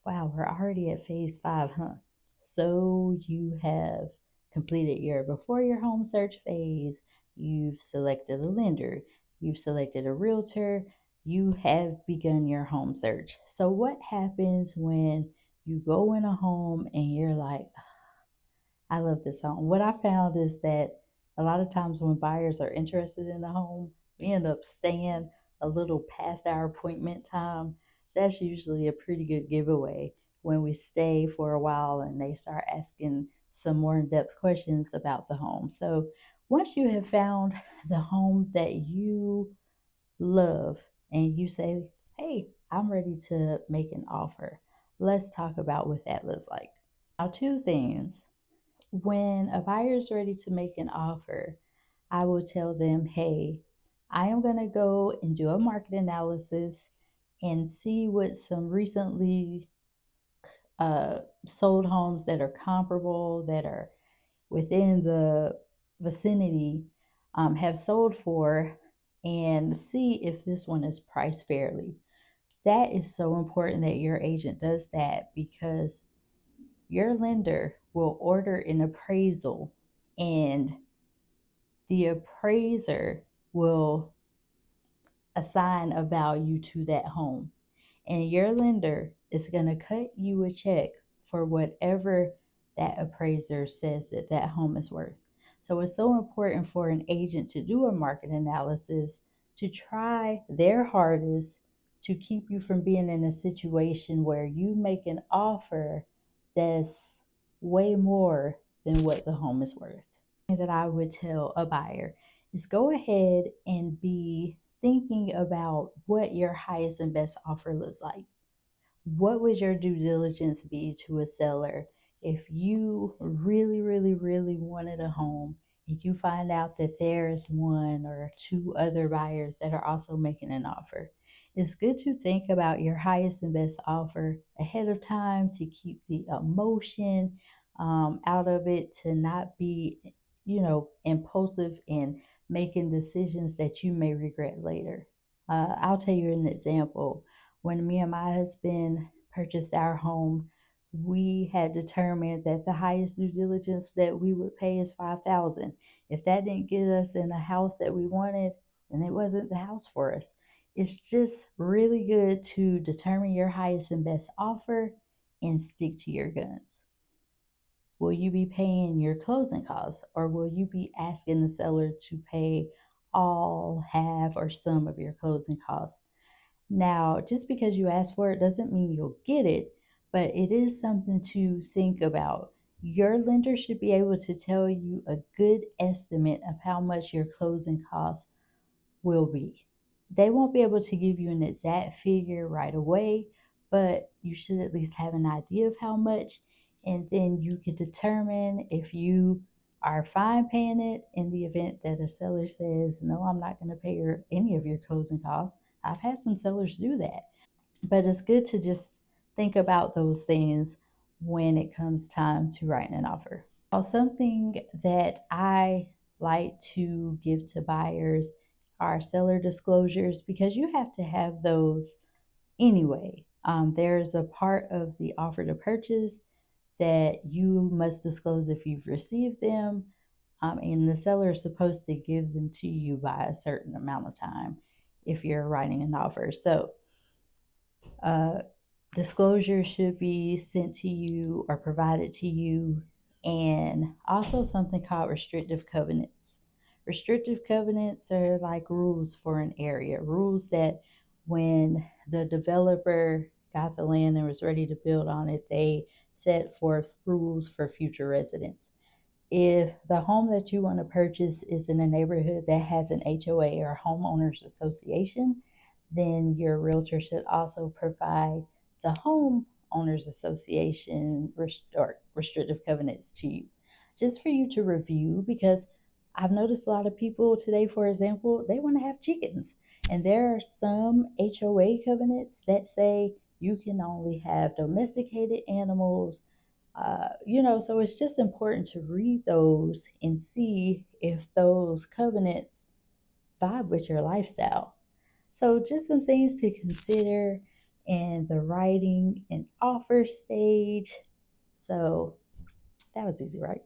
Wow, we're already at phase 5, huh? So you have completed your before your home search phase, you've selected a lender, you've selected a realtor, you have begun your home search. So what happens when you go in a home and you're like, I love this home? What I found is that a lot of times when buyers are interested in a home, we end up staying a little past our appointment time. That's usually a pretty good giveaway when we stay for a while and they start asking some more in depth questions about the home. So once you have found the home that you love and you say, hey, I'm ready to make an offer, let's talk about what that looks like. Now, two things. When a buyer is ready to make an offer, I will tell them, hey, I am going to go and do a market analysis and see what some recently sold homes that are comparable, that are within the vicinity, have sold for, and see if this one is priced fairly. That is so important that your agent does that because your lender will order an appraisal and the appraiser will assign a value to that home. And your lender is going to cut you a check for whatever that appraiser says that that home is worth. So it's so important for an agent to do a market analysis to try their hardest to keep you from being in a situation where you make an offer that's way more than what the home is worth. That I would tell a buyer is go ahead and be thinking about what your highest and best offer looks like. What would your due diligence be to a seller if you really, really, really wanted a home and you find out that there is one or two other buyers that are also making an offer? It's good to think about your highest and best offer ahead of time to keep the emotion out of it, to not be, impulsive in making decisions that you may regret later. I'll tell you an example. When me and my husband purchased our home, we had determined that the highest due diligence that we would pay is 5,000. If that didn't get us in a house that we wanted, then it wasn't the house for us. It's just really good to determine your highest and best offer and stick to your guns. Will you be paying your closing costs, or will you be asking the seller to pay all, half, or some of your closing costs? Now, just because you ask for it doesn't mean you'll get it, but it is something to think about. Your lender should be able to tell you a good estimate of how much your closing costs will be. They won't be able to give you an exact figure right away, but you should at least have an idea of how much, and then you can determine if you are fine paying it in the event that a seller says, no, I'm not going to pay any of your closing costs. I've had some sellers do that. But it's good to just think about those things when it comes time to writing an offer. Now, something that I like to give to buyers are seller disclosures because you have to have those anyway. There's a part of the offer to purchase that you must disclose if you've received them, and the seller is supposed to give them to you by a certain amount of time if you're writing an offer. So uh, disclosure should be sent to you or provided to you, and also something called restrictive covenants. Restrictive covenants are like rules for an area, rules that when the developer got the land and was ready to build on it, they set forth rules for future residents. If the home that you want to purchase is in a neighborhood that has an HOA or homeowners association, then your realtor should also provide the homeowners association or restrictive covenants to you, just for you to review. Because I've noticed a lot of people today, for example, they want to have chickens, and there are some HOA covenants that say you can only have domesticated animals. So it's just important to read those and see if those covenants vibe with your lifestyle. So just some things to consider. and the writing and offer stage. So that was easy, right?